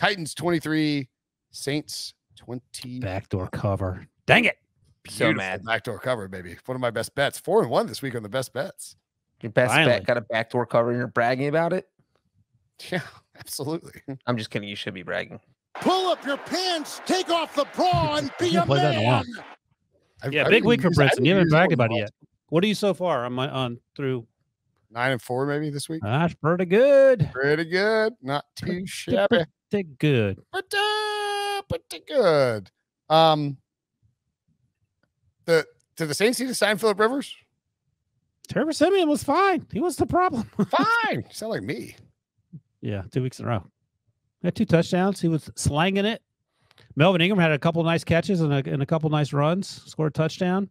Titans 23, Saints 20. Backdoor cover. Dang it. Beautiful. So mad. Backdoor cover, baby. One of my best bets. 4-1 this week on the best bets. Your best bet got a backdoor cover and you're bragging about it? Yeah, absolutely. I'm just kidding. You should be bragging. Pull up your pants, take off the bra, and be a man. Yeah, big week for Brinson. You haven't bragged about it yet. What are you so far on through 9-4 maybe this week? That's pretty good. Pretty good. Not too shabby. Pretty good. Pretty good. Did the Saints need to sign Phillip Rivers? Trevor Siemian was fine. He was the problem. Fine. You sound like me. Yeah, 2 weeks in a row. Had 2 touchdowns. He was slanging it. Melvin Ingram had a couple nice catches and a couple nice runs. Scored a touchdown.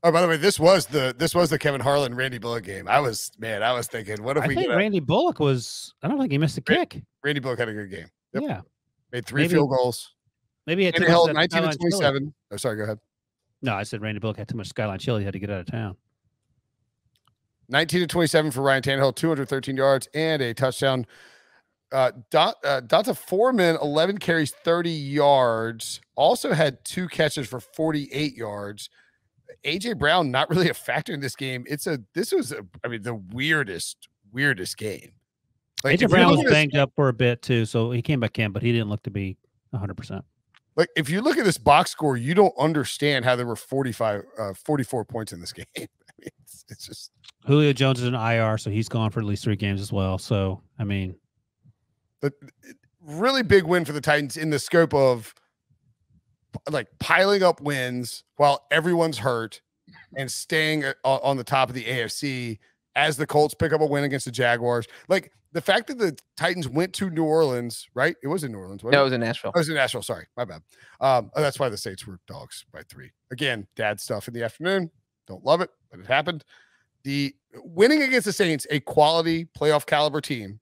Oh, by the way, this was the Kevin Harlan Randy Bullock game. I was thinking, what if I think Randy Bullock was? I don't think he missed a kick. Randy Bullock had a good game. Yep. Yeah, made 3 field goals. Maybe he had held 19-27. Oh, sorry, go ahead. No, I said Randy Bullock had too much skyline chill. He had to get out of town. 19-27 for Ryan Tannehill, 213 yards and a touchdown. Donta Foreman, 11 carries, 30 yards. Also had 2 catches for 48 yards. AJ Brown not really a factor in this game. This was the weirdest game. Like, AJ Brown was banged up for a bit too, so he came back in, but he didn't look to be 100%. Like, if you look at this box score, you don't understand how there were 44 points in this game. I mean, it's just Julio Jones is an IR, so he's gone for at least 3 games as well. So, I mean, the really big win for the Titans in the scope of like piling up wins while everyone's hurt and staying on the top of the AFC as the Colts pick up a win against the Jaguars. Like, the fact that the Titans went to New Orleans, right? It was in New Orleans. No, it was in Nashville. Oh, it was in Nashville. Sorry, my bad. That's why the Saints were dogs by 3. Again, dad stuff in the afternoon. Don't love it, but it happened. The winning against the Saints, a quality playoff caliber team,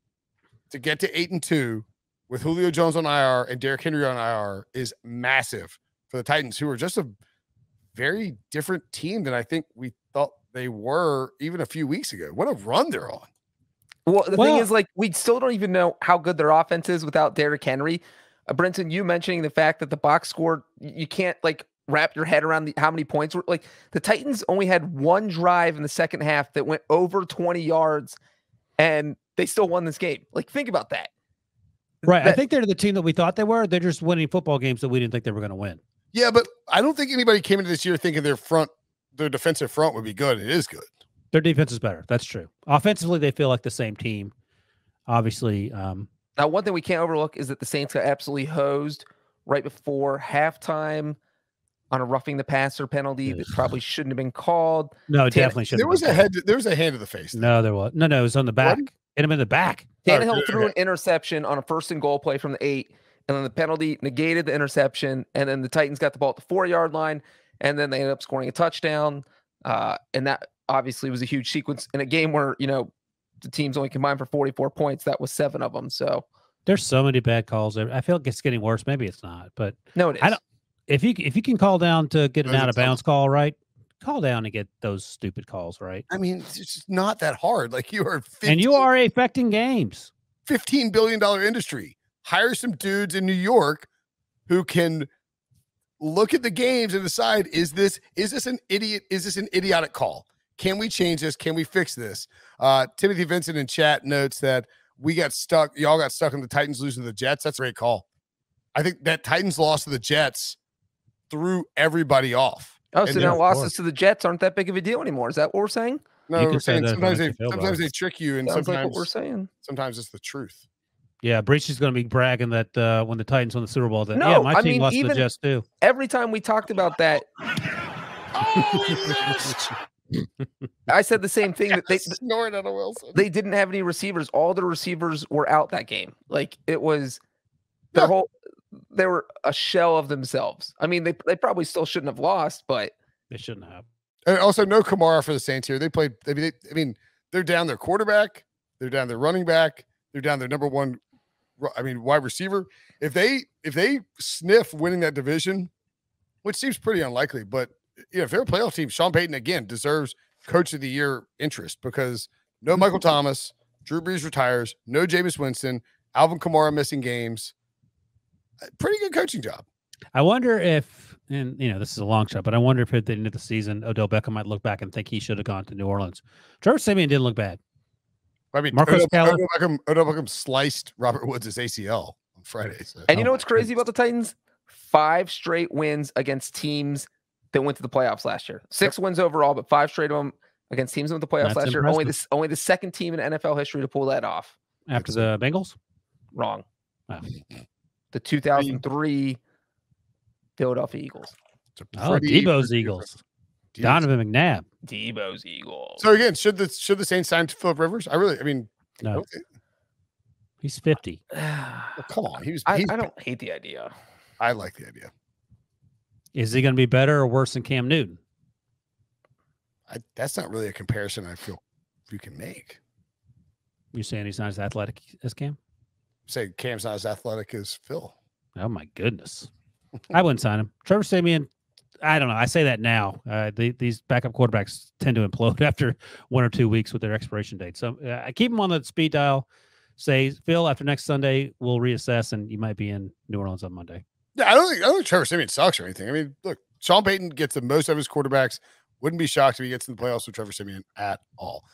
to get to 8-2 with Julio Jones on IR and Derrick Henry on IR is massive for the Titans, who are just a very different team than I think we thought they were even a few weeks ago. What a run they're on. Well, the thing is, like, we still don't even know how good their offense is without Derrick Henry. Brinson, you mentioning the fact that the box score, you can't, like, wrap your head around how many points were. Like, the Titans only had 1 drive in the second half that went over 20 yards, and they still won this game. Like, think about that. Right. I think they're the team that we thought they were. They're just winning football games that we didn't think they were going to win. Yeah, but I don't think anybody came into this year thinking their defensive front would be good. It is good. Their defense is better. That's true. Offensively, they feel like the same team. Obviously. Now, one thing we can't overlook is that the Saints got absolutely hosed right before halftime on a roughing the passer penalty that probably shouldn't have been called. No, definitely shouldn't. There was a head. There was a hand to the face. No, there was. No, it was on the back. Hit him in the back. Tannehill threw an interception on a 1st and goal play from the 8, and then the penalty negated the interception, and then the Titans got the ball at the 4-yard line, and then they ended up scoring a touchdown. And that obviously was a huge sequence in a game where, you know, the teams only combined for 44 points. That was 7 of them. So there's so many bad calls. I feel like it's getting worse. Maybe it's not, but no, it is. I don't. If you can call down to get an out of bounds call, right? Call down and get those stupid calls, right? I mean, it's just not that hard. Like, you are 15, and you are affecting games. $15 billion industry. Hire some dudes in New York who can look at the games and decide, is this an idiotic call? Can we change this? Can we fix this? Timothy Vincent in chat notes that y'all got stuck on the Titans losing to the Jets. That's a great call. I think that Titans loss to the Jets threw everybody off. Oh, so now losses to the Jets aren't that big of a deal anymore. Is that what we're saying? No, we're saying sometimes they trick you, and sounds sometimes like what we're saying. Sometimes it's the truth. Yeah, Breech is going to be bragging that when the Titans won the Super Bowl, that my team lost to the Jets too. Every time we talked about that, I said the same thing, that they snored at a Wilson. They didn't have any receivers. All the receivers were out that game. Like, it was their whole. They were a shell of themselves. I mean, they probably still shouldn't have lost, but they shouldn't have. And also, no Kamara for the Saints here. They played. I mean, they're down their quarterback. They're down their running back. They're down their number 1. I mean, wide receiver. If they sniff winning that division, which seems pretty unlikely, but you know, if they're a playoff team, Sean Payton again deserves Coach of the Year interest, because no Michael Thomas, Drew Brees retires, no Jameis Winston, Alvin Kamara missing games. Pretty good coaching job. I wonder if, and this is a long shot, but I wonder if at the end of the season, Odell Beckham might look back and think he should have gone to New Orleans. Trevor Siemian didn't look bad. I mean, Odell Beckham sliced Robert Woods' ACL on Friday. So. And you know what's crazy about the Titans? 5 straight wins against teams that went to the playoffs last year. 6 wins overall, but 5 straight of them against teams that went to the playoffs last year. Only the second team in NFL history to pull that off. After the Bengals? Wrong. Oh. The 2003 Philadelphia Eagles. Debo's Eagles. Donovan McNabb. Debo's Eagles. So again, should the Saints sign to Phillip Rivers? No. He's 50. Come on. I don't hate the idea. I like the idea. Is he going to be better or worse than Cam Newton? That's not really a comparison I feel you can make. You're saying he's not as athletic as Cam? Say Cam's not as athletic as Phil. Oh, my goodness. I wouldn't sign him. Trevor Siemian, I don't know. I say that now. These backup quarterbacks tend to implode after 1 or 2 weeks with their expiration date. So I keep him on the speed dial. Say, Phil, after next Sunday, we'll reassess, and you might be in New Orleans on Monday. Yeah, I don't think Trevor Siemian sucks or anything. I mean, look, Sean Payton gets the most of his quarterbacks. Wouldn't be shocked if he gets in the playoffs with Trevor Siemian at all.